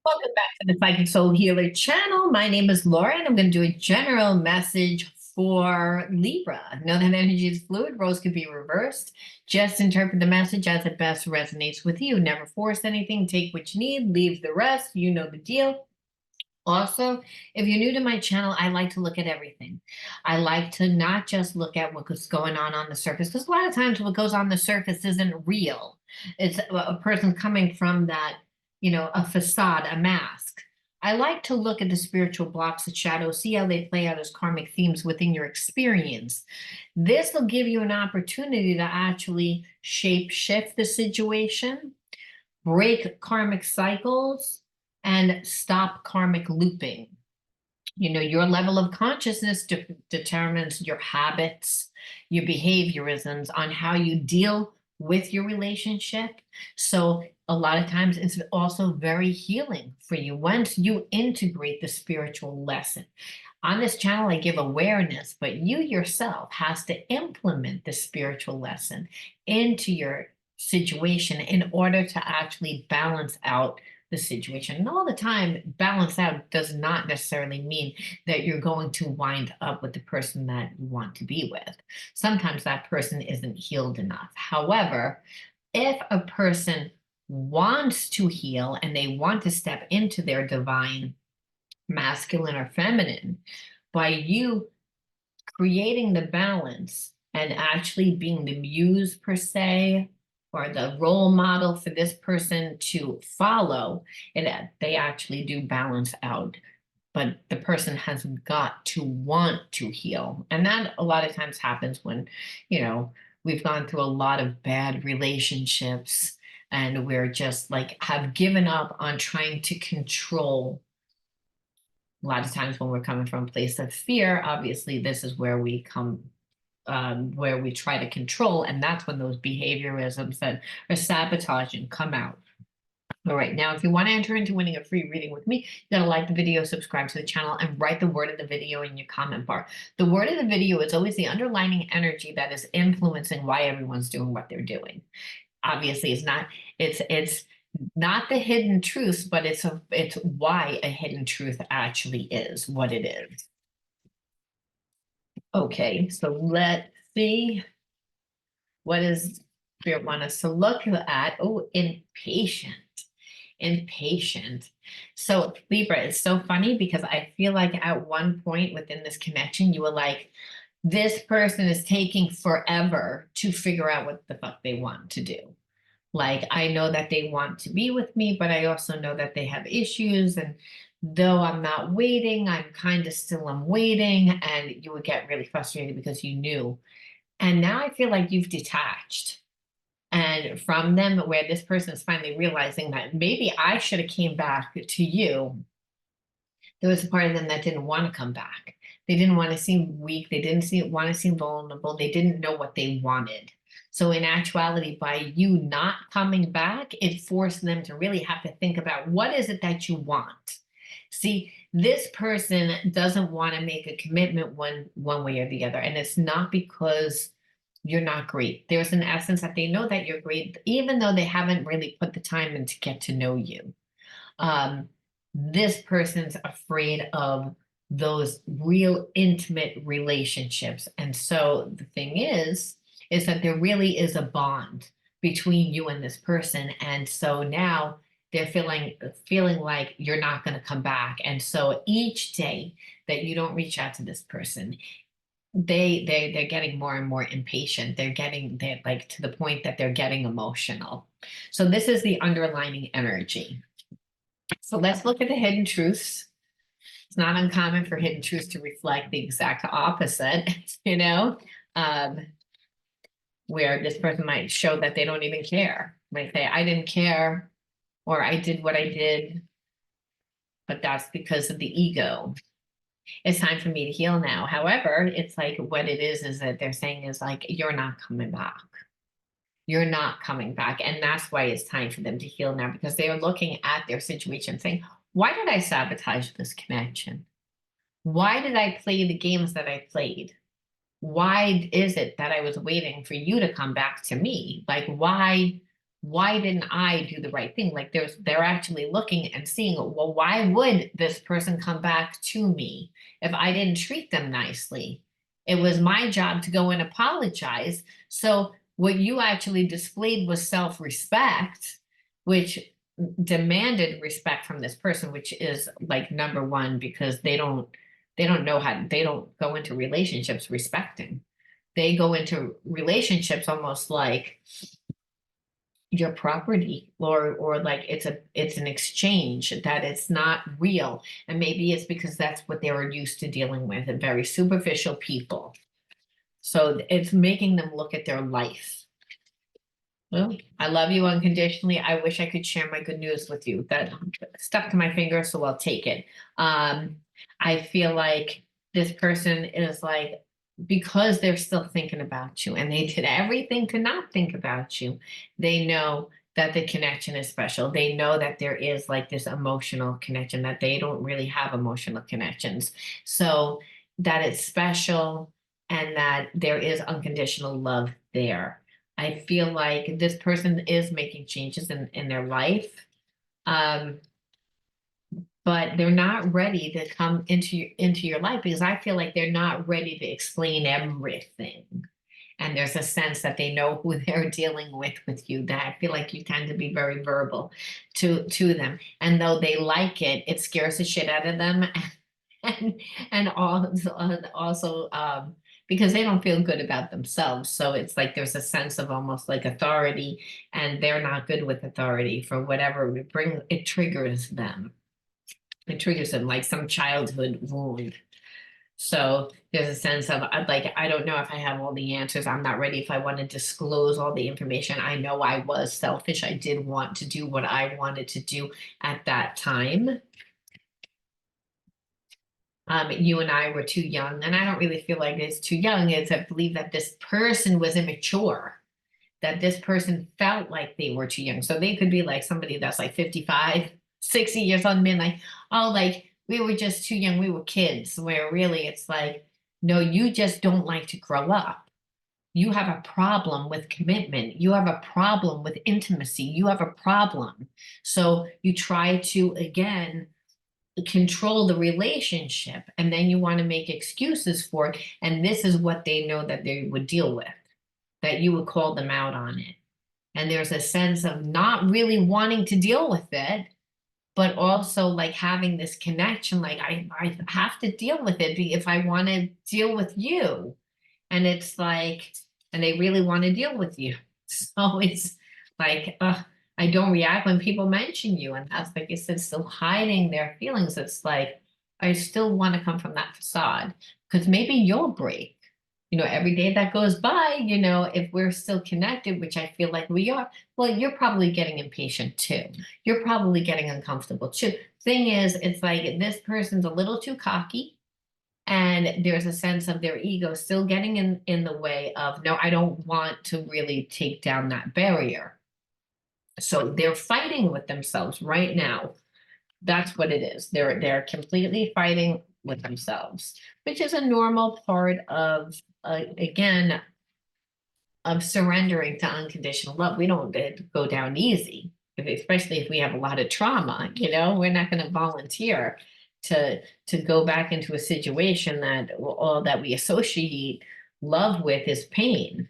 Welcome back to the Psychic Soul Healer channel. My name is Laura, and I'm going to do a general message for Libra. Know that energy is fluid, roles can be reversed. Just interpret the message as it best resonates with you. Never force anything. Take what you need, leave the rest. You know the deal. Also, if you're new to my channel, I like to look at everything. I like to not just look at what's going on the surface, because a lot of times what goes on the surface isn't real. It's a person coming from that, a facade, a mask. I like to look at the spiritual blocks and shadows, see how they play out as karmic themes within your experience. This will give you an opportunity to actually shape shift the situation, break karmic cycles, and stop karmic looping. Your level of consciousness determines your habits, your behaviorisms on how you deal with your relationship. So a lot of times it's also very healing for you once you integrate the spiritual lesson. On this channel, I give awareness, but you yourself has to implement the spiritual lesson into your situation in order to actually balance out the situation. And all the time, balance out does not necessarily mean that you're going to wind up with the person that you want to be with. Sometimes that person isn't healed enough. However, if a person wants to heal and they want to step into their divine masculine or feminine, by you creating the balance and actually being the muse per se, or the role model for this person to follow, and they actually do balance out. But the person has got to want to heal. And that a lot of times happens when, we've gone through a lot of bad relationships and we're just like have given up on trying to control. A lot of times when we're coming from a place of fear, obviously this is where we come, where we try to control, and that's when those behaviorisms that are sabotaging come out. All right, now if you want to enter into winning a free reading with me, you gotta like the video, subscribe to the channel, and write the word of the video in your comment bar. The word of the video is always the underlining energy that is influencing why everyone's doing what they're doing. Obviously, it's not the hidden truth, but it's why a hidden truth actually is what it is. Okay, so let's see. What does Spirit want us to look at? Oh, impatient. Impatient. So Libra, it's so funny because I feel like at one point within this connection, you were like, this person is taking forever to figure out what the fuck they want to do. Like, I know that they want to be with me, but I also know that they have issues. And though I'm not waiting, I'm kind of still am waiting. And you would get really frustrated because you knew. And now I feel like you've detached and from them, where this person is finally realizing that maybe I should have came back to you. There was a part of them that didn't want to come back. They didn't want to seem weak. They didn't want to seem vulnerable. They didn't know what they wanted. So in actuality, by you not coming back, it forced them to really have to think about what is it that you want. See, this person doesn't want to make a commitment one way or the other. And it's not because you're not great. There's an essence that they know that you're great, even though they haven't really put the time in to get to know you. This person's afraid of those real intimate relationships. And so the thing is that there really is a bond between you and this person. And so now they're feeling like you're not going to come back. And so each day that you don't reach out to this person, they're getting more and more impatient. They're like to the point that they're getting emotional. So this is the underlining energy. So let's look at the hidden truths. It's not uncommon for hidden truths to reflect the exact opposite, where this person might show that they don't even care. Might say, I didn't care, or I did what I did, but that's because of the ego. It's time for me to heal now. However, it's like what it is that they're saying is like, you're not coming back. You're not coming back. And that's why it's time for them to heal now, because they are looking at their situation saying, why did I sabotage this connection? Why did I play the games that I played? Why is it that I was waiting for you to come back to me? Like, why why didn't I do the right thing? Like they're actually looking and seeing, well, why would this person come back to me if I didn't treat them nicely? It was my job to go and apologize. So what you actually displayed was self-respect, which demanded respect from this person, which is like number one, because they don't know how, they don't go into relationships respecting. They go into relationships almost like your property, or like it's an exchange, that it's not real. And maybe it's because that's what they were used to dealing with, and very superficial people. So it's making them look at their life. Well, I love you unconditionally. I wish I could share my good news with you. That stuck to my finger, so I'll take it. I feel like this person is like, because they're still thinking about you and they did everything to not think about you, they know that the connection is special. They know that there is like this emotional connection, that they don't really have emotional connections. So that it's special and that there is unconditional love there. I feel like this person is making changes in their life. But they're not ready to come into your life, because I feel like they're not ready to explain everything. And there's a sense that they know who they're dealing with you, that I feel like you tend to be very verbal to them. And though they like it, it scares the shit out of them. And also because they don't feel good about themselves. So it's like there's a sense of almost like authority, and they're not good with authority for whatever it triggers them. It triggers them like some childhood wound. So there's a sense of like, I don't know if I have all the answers. I'm not ready if I want to disclose all the information. I know I was selfish. I did want to do what I wanted to do at that time. You and I were too young, and I don't really feel like it's too young. It's I believe that this person was immature, that this person felt like they were too young. So they could be like somebody that's like 55, 60 years old and being like, oh, like we were just too young. We were kids, where really it's like, no, you just don't like to grow up. You have a problem with commitment. You have a problem with intimacy. You have a problem. So you try to, again, control the relationship, and then you want to make excuses for it. And this is what they know that they would deal with, that you would call them out on it. And there's a sense of not really wanting to deal with it, but also like having this connection, like I have to deal with it if I want to deal with you. And it's like, and they really want to deal with you. So it's like, I don't react when people mention you. And that's like you said, still hiding their feelings. It's like, I still want to come from that facade, because maybe you'll break. Every day that goes by, if we're still connected, which I feel like we are, well, you're probably getting impatient too. You're probably getting uncomfortable too. Thing is, it's like this person's a little too cocky, and there's a sense of their ego still getting in the way of, no, I don't want to really take down that barrier. So they're fighting with themselves right now. That's what it is. They're completely fighting with themselves, which is a normal part of, again, of surrendering to unconditional love. We don't go down easy, especially if we have a lot of trauma. We're not going to volunteer to go back into a situation that all that we associate love with is pain.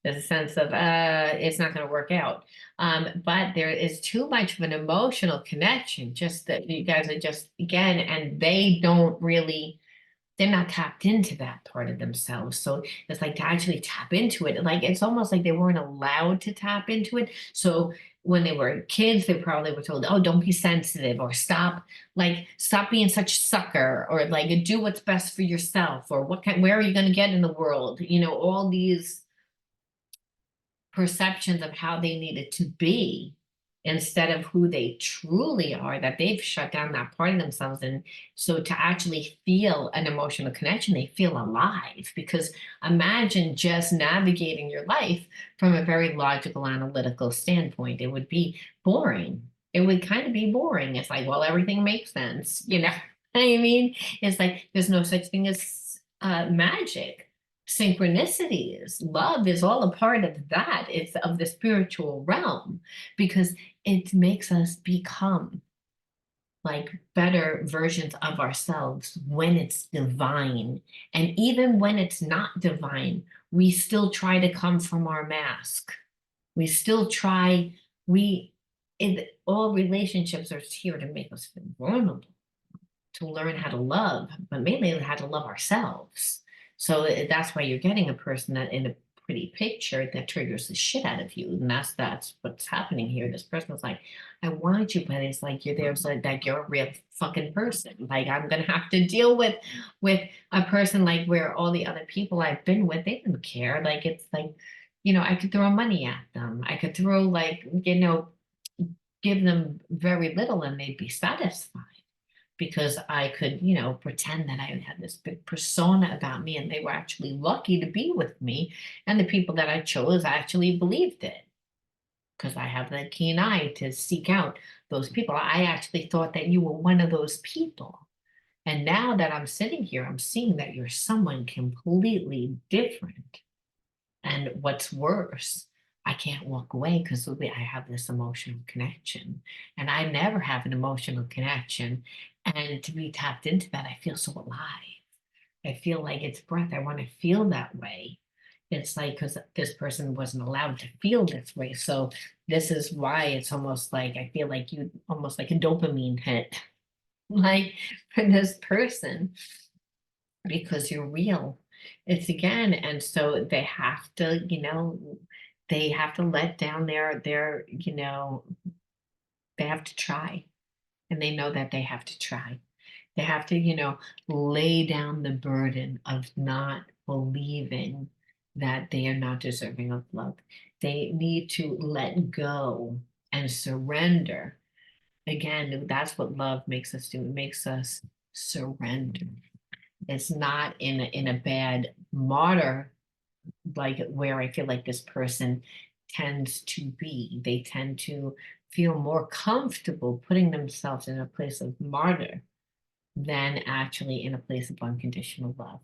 There's a sense of it's not going to work out. But there is too much of an emotional connection, just that you guys are just, again, and they're not tapped into that part of themselves. So it's like to actually tap into it. Like it's almost like they weren't allowed to tap into it. So when they were kids, they probably were told, oh, don't be sensitive, or stop being such sucker, or like do what's best for yourself, or where are you going to get in the world? All these perceptions of how they needed to be, instead of who they truly are, that they've shut down that part of themselves. And so to actually feel an emotional connection, they feel alive. Because imagine just navigating your life from a very logical, analytical standpoint. It would be boring. It would kind of be boring. It's like, well, everything makes sense. What I mean? It's like there's no such thing as magic. synchronicities. Love is all a part of that. It's of the spiritual realm because it makes us become like better versions of ourselves when it's divine. And even when it's not divine, we still try to come from our mask. We still try, all relationships are here to make us feel vulnerable, to learn how to love, but mainly how to love ourselves. So that's why you're getting a person that in a pretty picture that triggers the shit out of you. And that's what's happening here. This person was like, I want you, but it's like you're there, so like you're a real fucking person. Like I'm gonna have to deal with a person like where all the other people I've been with, they didn't care. Like it's like, I could throw money at them. I could throw like, give them very little and they'd be satisfied because I could, pretend that I had this big persona about me and they were actually lucky to be with me. And the people that I chose actually believed it because I have that keen eye to seek out those people. I actually thought that you were one of those people. And now that I'm sitting here, I'm seeing that you're someone completely different. And what's worse, I can't walk away because I have this emotional connection. And I never have an emotional connection. And to be tapped into that, I feel so alive. I feel like it's breath. I want to feel that way. It's like because this person wasn't allowed to feel this way. So this is why it's almost like I feel like you almost like a dopamine hit, like for this person because you're real. It's again, and so they have to, they have to let down they have to try. And they know that they have to try. They have to, lay down the burden of not believing that they are not deserving of love. They need to let go and surrender. Again, that's what love makes us do. It makes us surrender. It's not in a bad martyr, like where I feel like this person tends to be. They tend to feel more comfortable putting themselves in a place of martyr than actually in a place of unconditional love.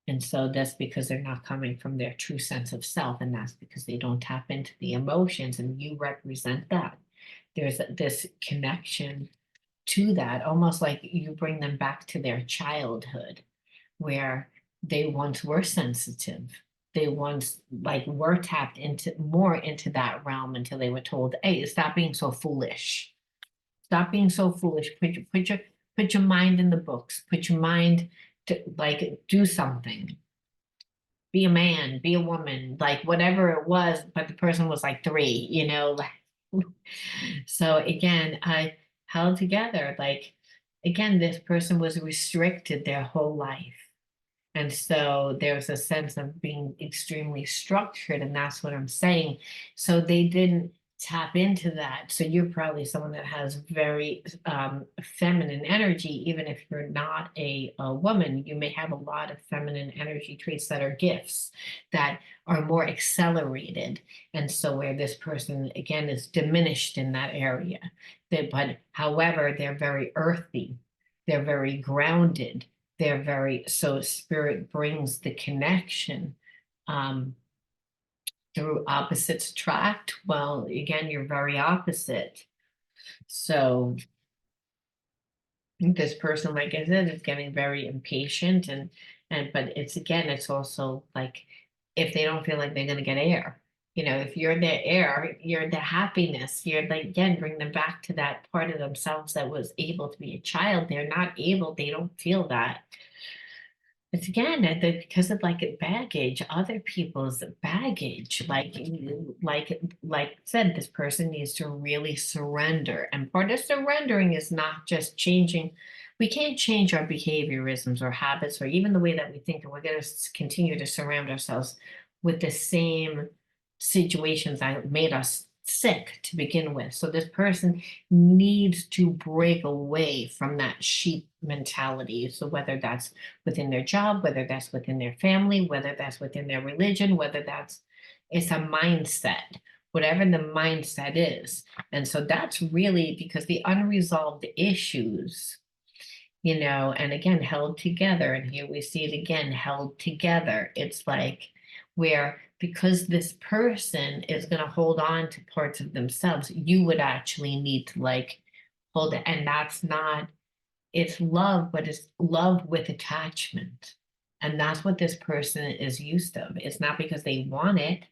And so that's because they're not coming from their true sense of self, and that's because they don't tap into the emotions, and you represent that. There's this connection to that, almost like you bring them back to their childhood where they once were sensitive. They once like were tapped into more into that realm until they were told, hey, stop being so foolish. Stop being so foolish. Put your mind in the books. Put your mind to like do something. Be a man, be a woman, like whatever it was, but the person was like three, like so again, I held together, like again, this person was restricted their whole life. And so there's a sense of being extremely structured, and that's what I'm saying. So they didn't tap into that. So you're probably someone that has very feminine energy, even if you're not a woman. You may have a lot of feminine energy traits that are gifts that are more accelerated. And so where this person again is diminished in that area. But however, they're very earthy, they're very grounded, they're very, so spirit brings the connection through opposites attract. Well, again, you're very opposite. So this person, like I said, is getting very impatient but it's again, it's also like if they don't feel like they're gonna get air. If you're their air, you're the happiness. You're like, again, bring them back to that part of themselves that was able to be a child. They're not able, they don't feel that. It's again because of like baggage, other people's baggage. Like I said, this person needs to really surrender. And part of surrendering is not just changing. We can't change our behaviorisms or habits or even the way that we think, and we're going to continue to surround ourselves with the same situations that made us sick to begin with. So this person needs to break away from that sheep mentality. So whether that's within their job, whether that's within their family, whether that's within their religion, whether that's it's a mindset, whatever the mindset is. And so that's really because the unresolved issues and again, held together. And here we see it again, held together. It's like where, because this person is going to hold on to parts of themselves, you would actually need to like hold it. And that's not, it's love, but it's love with attachment. And that's what this person is used to. It's not because they want it,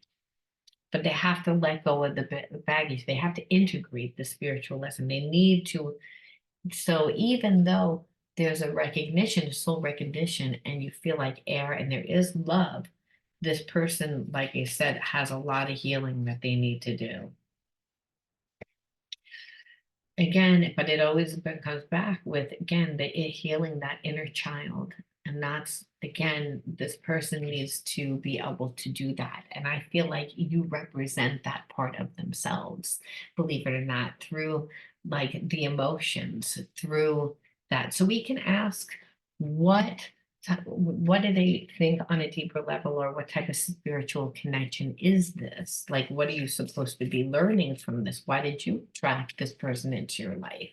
but they have to let go of the baggage. They have to integrate the spiritual lesson. They need to. So even though there's a recognition, a soul recognition, and you feel like air and there is love, this person, like I said, has a lot of healing that they need to do. Again, but it always comes back with, again, the healing that inner child. And that's, again, this person needs to be able to do that. And I feel like you represent that part of themselves, believe it or not, through like the emotions, through that. So we can ask what do they think on a deeper level, or what type of spiritual connection is this? Like, what are you supposed to be learning from this? Why did you attract this person into your life?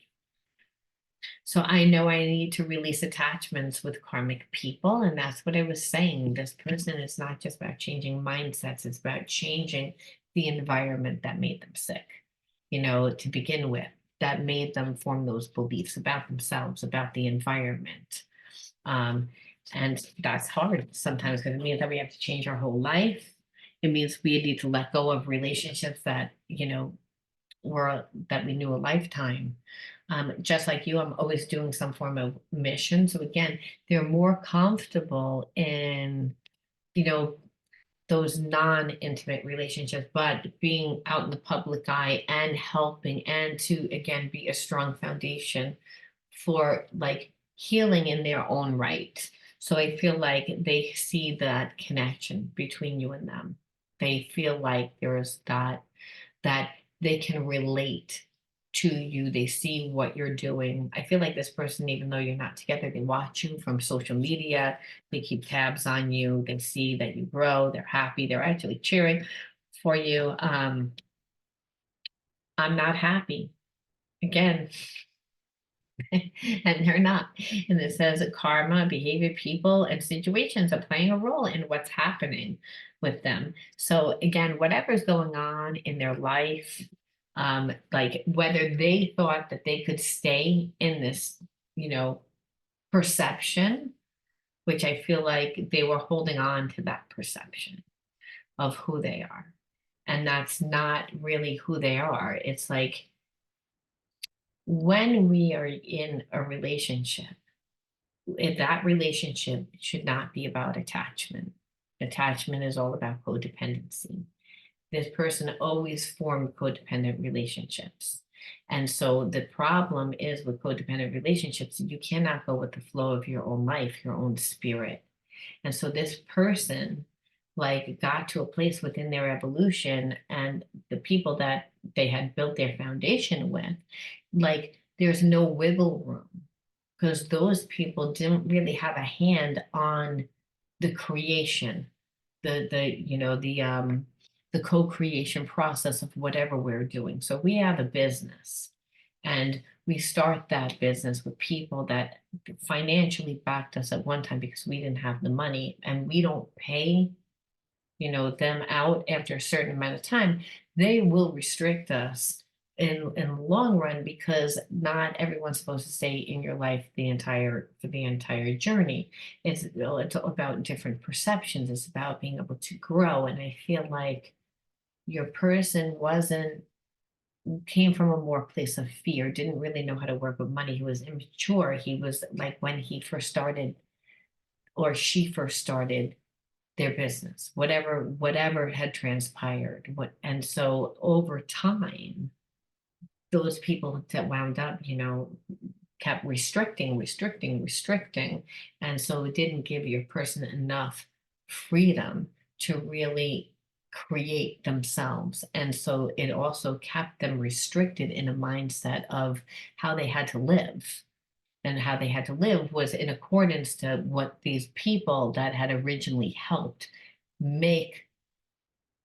So I know I need to release attachments with karmic people. And that's what I was saying. This person is not just about changing mindsets, it's about changing the environment that made them sick, to begin with, that made them form those beliefs about themselves, about the environment. Um, and that's hard sometimes because it means that we have to change our whole life. It means we need to let go of relationships that, were that we knew a lifetime. Just like you, I'm always doing some form of mission. So again, they're more comfortable in, you know, those non-intimate relationships, but being out in the public eye and helping, and to again be a strong foundation for like healing in their own right. So I feel like they see that connection between you and them. They feel like there is that they can relate to you. They see what you're doing. I feel like this person, even though you're not together, they watch you from social media. They keep tabs on you. They see that you grow. They're happy. They're actually cheering for you. I'm not happy. Again, and they're not. And it says karma, behavior, people, and situations are playing a role in what's happening with them. So again, whatever's going on in their life, like whether they thought that they could stay in this, perception, which I feel like they were holding on to that perception of who they are. And that's not really who they are. It's like when we are in a relationship, that relationship should not be about attachment. Attachment is all about codependency. This person always formed codependent relationships. And so the problem is with codependent relationships, you cannot go with the flow of your own life, your own spirit. And so this person like got to a place within their evolution, and the people that they had built their foundation with, like there's no wiggle room, because those people didn't really have a hand on the creation, the co-creation process of whatever we're doing. So we have a business, and we start that business with people that financially backed us at one time because we didn't have the money, and we don't pay them out after a certain amount of time. They will restrict us in the long run, because not everyone's supposed to stay in your life for the entire journey. It's about different perceptions. It's about being able to grow. And I feel like your person came from a more place of fear, didn't really know how to work with money. He was immature. He was like when he first started, or she first started their business, whatever had transpired. And so over time, those people that wound up, kept restricting. And so it didn't give your person enough freedom to really create themselves. And so it also kept them restricted in a mindset of how they had to live. And how they had to live was in accordance to what these people that had originally helped make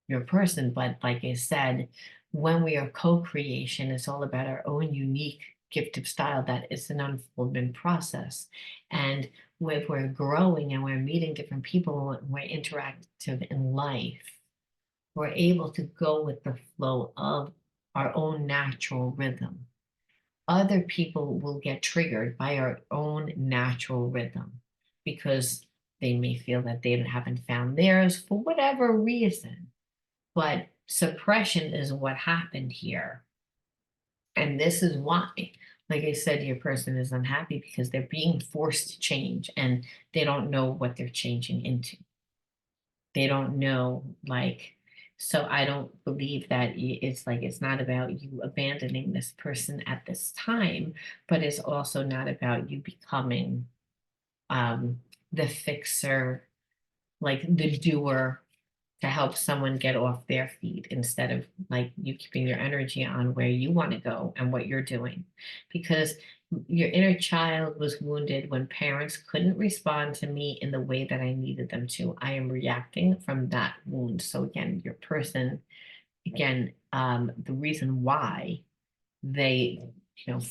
your person. But like I said, when we are co-creation, it's all about our own unique gifted style that it's an unfoldment process. And if we're growing and we're meeting different people and we're interactive in life, we're able to go with the flow of our own natural rhythm. Other people will get triggered by our own natural rhythm because they may feel that they haven't found theirs for whatever reason. But suppression is what happened here. And this is why, like I said, your person is unhappy because they're being forced to change and they don't know what they're changing into. They don't know, like, so I don't believe that it's like, it's not about you abandoning this person at this time, but it's also not about you becoming the fixer, like the doer to help someone get off their feet instead of like you keeping your energy on where you want to go and what you're doing. Because your inner child was wounded when parents couldn't respond to me in the way that I needed them to. I am reacting from that wound. So again, your person, again, the reason why they,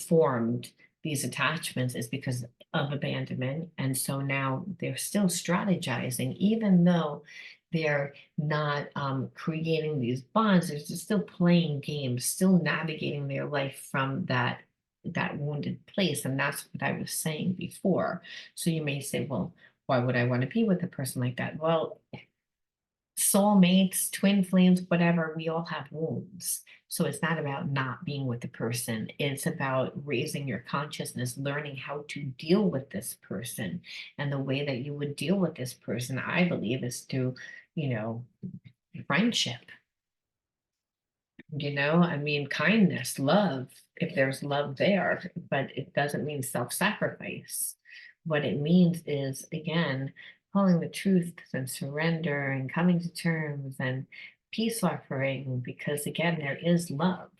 formed these attachments is because of abandonment. And so now they're still strategizing, even though they're not creating these bonds, they're just still playing games, still navigating their life from that wounded place. And that's what I was saying before. So you may say, well, why would I want to be with a person like that? Well, soulmates, twin flames, whatever, we all have wounds. So it's not about not being with the person. It's about raising your consciousness, learning how to deal with this person. And the way that you would deal with this person, I believe, is through, friendship. I mean, kindness, love, if there's love there, but it doesn't mean self-sacrifice. What it means is, again, calling the truth and surrender and coming to terms and peace offering, because again, there is love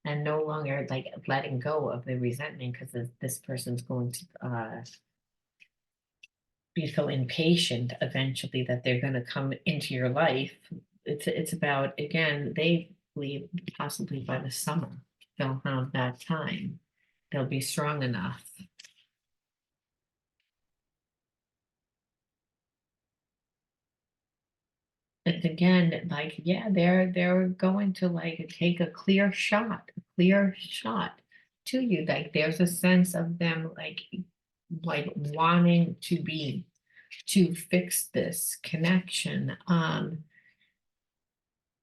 and no longer like letting go of the resentment because this person's going to be so impatient eventually that they're going to come into your life. It's about, again, they believe possibly by the summer they'll have that time, they'll be strong enough. It's again like, yeah, they're going to like take a clear shot to you. Like there's a sense of them like wanting to fix this connection.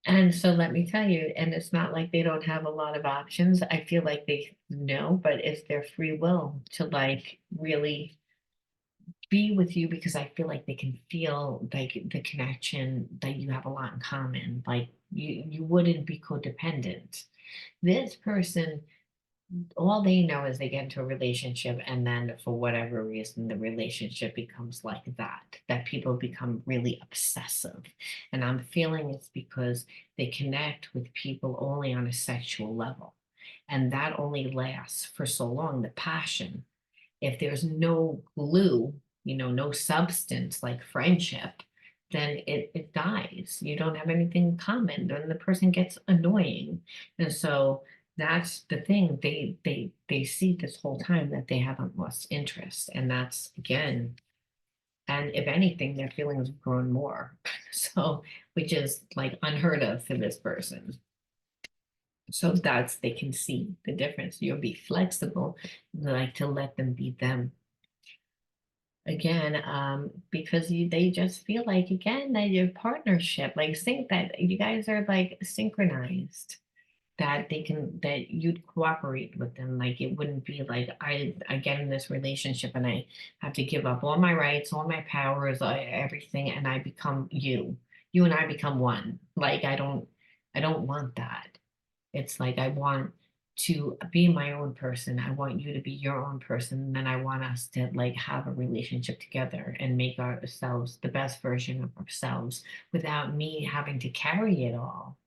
And so let me tell you, and it's not like they don't have a lot of options. I feel like they know, but it's their free will to like really be with you because I feel like they can feel like the connection that you have a lot in common. Like you wouldn't be codependent. This person, all they know is they get into a relationship and then for whatever reason the relationship becomes like that people become really obsessive, and I'm feeling it's because they connect with people only on a sexual level, and that only lasts for so long, the passion. If there's no glue, no substance like friendship, then it dies. You don't have anything in common. Then the person gets annoying. And so that's the thing. They see this whole time that they haven't lost interest. And that's again, and if anything, their feelings have grown more. So, which is like unheard of for this person. So they can see the difference. You'll be flexible, like to let them be them again, because they just feel like again that your partnership, like think that you guys are like synchronized, that that you'd cooperate with them. Like it wouldn't be like I get in this relationship and I have to give up all my rights, all my powers, everything, and I become you and I become one. Like I don't want that. It's like I want to be my own person. I want you to be your own person. And then I want us to like have a relationship together and make ourselves the best version of ourselves without me having to carry it all.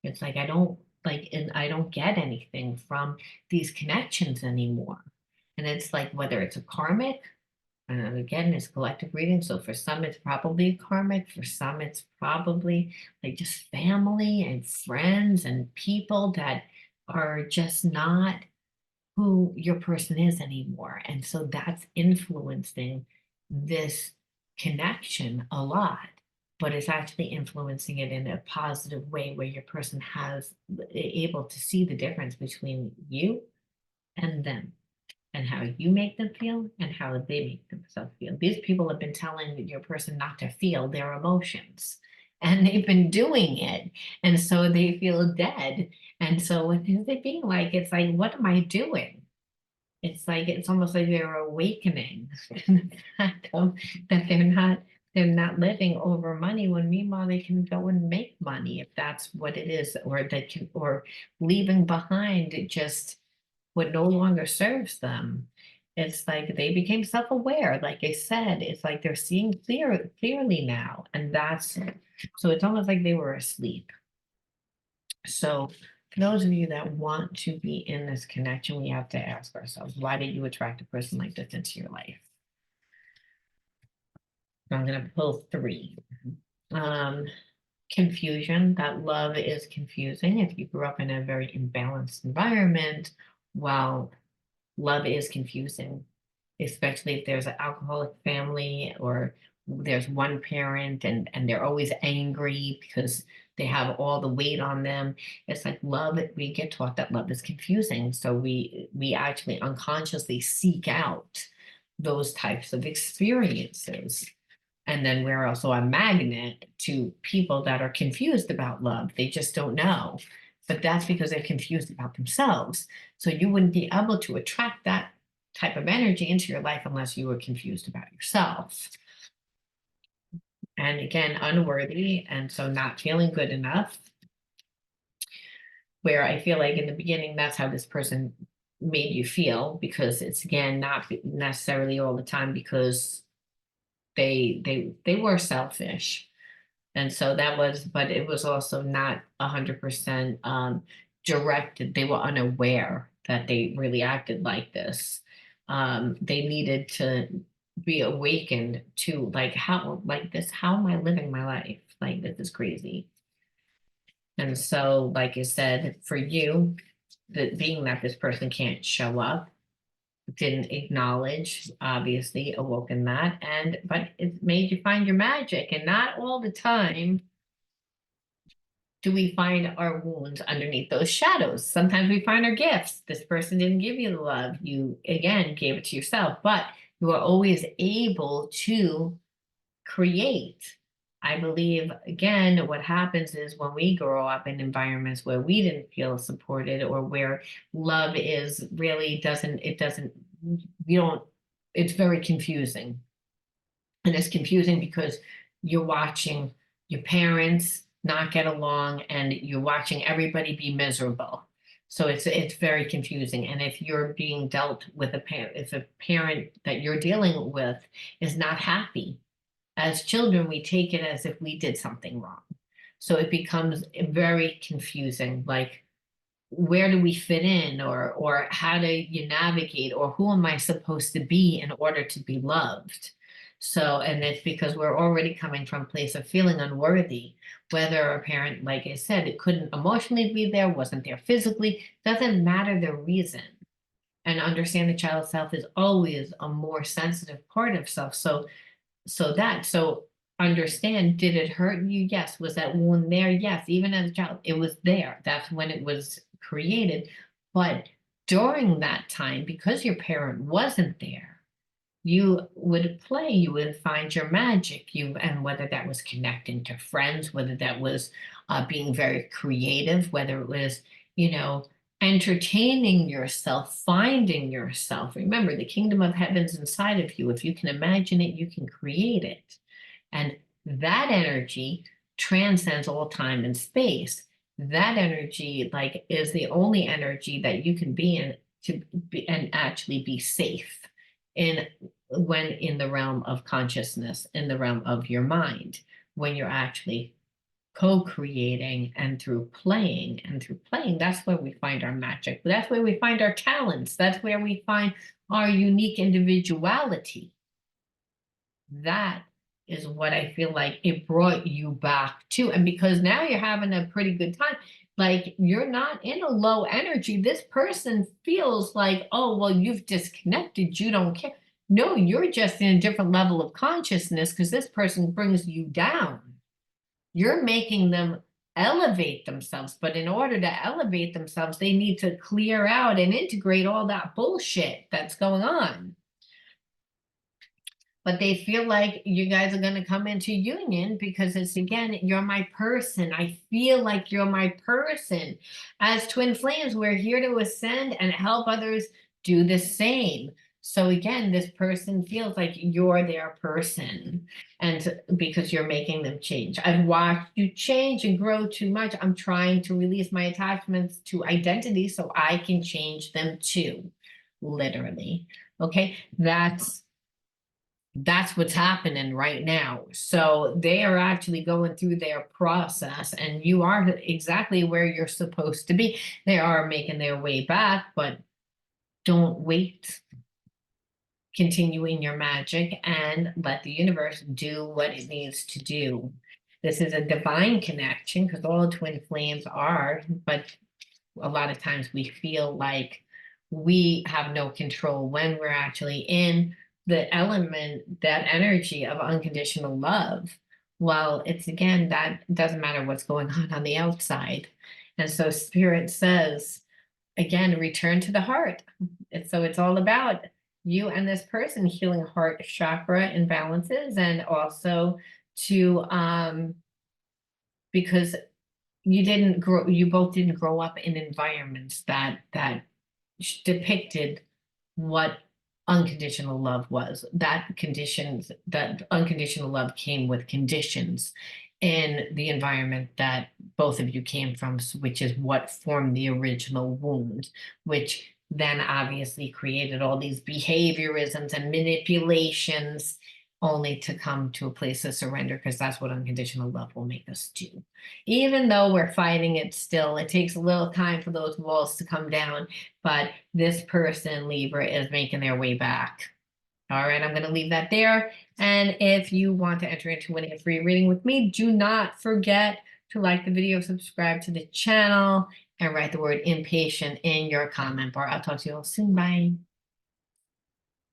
It's like I don't like, and I don't get anything from these connections anymore. And it's like whether it's a karmic, and again, it's collective reading. So for some, it's probably karmic. For some, it's probably like just family and friends and people that are just not who your person is anymore. And so that's influencing this connection a lot, but it's actually influencing it in a positive way where your person has able to see the difference between you and them, and how you make them feel and how they make themselves feel. These people have been telling your person not to feel their emotions, and they've been doing it. And so they feel dead. And so what is it being like? It's like, what am I doing? It's like, it's almost like they're awakening the fact of that they're not living over money, when meanwhile they can go and make money if that's what it is, or they can, or leaving behind just what no longer serves them. It's like they became self-aware. Like I said, it's like they're seeing clearly now. And that's, so it's almost like they were asleep. So for those of you that want to be in this connection, we have to ask ourselves, why did you attract a person like this into your life? I'm going to pull three. Confusion, that love is confusing. If you grew up in a very imbalanced environment, well, love is confusing, especially if there's an alcoholic family, or there's one parent and they're always angry because they have all the weight on them. It's like love, we get taught that love is confusing. So we actually unconsciously seek out those types of experiences. And then we're also a magnet to people that are confused about love. They just don't know. But that's because they're confused about themselves. So you wouldn't be able to attract that type of energy into your life unless you were confused about yourself. And again, unworthy, and so not feeling good enough. Where I feel like in the beginning, that's how this person made you feel, because it's, again, not necessarily all the time, because they were selfish. And so that was, but it was also not 100% directed. They were unaware that they really acted like this. They needed to be awakened to, like, how, like this, how am I living my life? Like, this is crazy. And so, like I said, for you, that being that this person can't show up, didn't acknowledge, obviously awoken that, and but it made you find your magic. And not all the time do we find our wounds underneath those shadows. Sometimes we find our gifts. This person didn't give you the love, you again gave it to yourself, but you are always able to create. I believe, again, what happens is when we grow up in environments where we didn't feel supported, or where love is really doesn't, you don't, it's very confusing. And it's confusing because you're watching your parents not get along, and you're watching everybody be miserable. So it's very confusing. And if you're being dealt with a parent, if a parent that you're dealing with is not happy, as children, we take it as if we did something wrong. So it becomes very confusing, like, where do we fit in, or how do you navigate, or who am I supposed to be in order to be loved? So, and it's because we're already coming from a place of feeling unworthy, whether a parent, like I said, it couldn't emotionally be there, wasn't there physically, doesn't matter the reason. And understand the child self is always a more sensitive part of self. So understand, did it hurt you? Yes. Was that wound there? Yes. Even as a child, it was there. That's when it was created. But during that time, because your parent wasn't there, you would play, you would find your magic, and whether that was connecting to friends, whether that was being very creative, whether it was, entertaining yourself, finding yourself. Remember, the kingdom of heaven's inside of you. If you can imagine it, you can create it. And that energy transcends all time and space. That energy, like, is the only energy that you can be in to be and actually be safe in, when in the realm of consciousness, in the realm of your mind, when you're actually co-creating, and through playing, that's where we find our magic. That's where we find our talents. That's where we find our unique individuality. That is what I feel like it brought you back to. And because now you're having a pretty good time, Like you're not in a low energy. This person feels like, oh, well, you've disconnected. You don't care. No, you're just in a different level of consciousness because this person brings you down. You're making them elevate themselves. But in order to elevate themselves, they need to clear out and integrate all that bullshit that's going on. But they feel like you guys are going to come into union because it's, again, you're my person. I feel like you're my person. As twin flames, we're here to ascend and help others do the same. So again, this person feels like you're their person, and because you're making them change. I've watched you change and grow too much. I'm trying to release my attachments to identity so I can change them too, literally. Okay, that's what's happening right now. So they are actually going through their process, and you are exactly where you're supposed to be. They are making their way back, but don't wait. Continue in your magic and let the universe do what it needs to do. This is a divine connection because all twin flames are, but a lot of times we feel like we have no control when we're actually in the element, that energy of unconditional love. Well, it's, again, that doesn't matter what's going on the outside. And so spirit says, again, return to the heart. So it's all about you and this person healing heart chakra imbalances, and also to because you both didn't grow up in environments that depicted what unconditional love was. That unconditional love came with conditions in the environment that both of you came from, which is what formed the original wound, which then obviously created all these behaviorisms and manipulations, only to come to a place of surrender, because that's what unconditional love will make us do. Even though we're fighting it still, it takes a little time for those walls to come down, but this person, Libra, is making their way back. All right, I'm going to leave that there. And if you want to enter into winning a free reading with me, do not forget to like the video, subscribe to the channel, and write the word impatient in your comment bar. I'll talk to you all soon. Bye.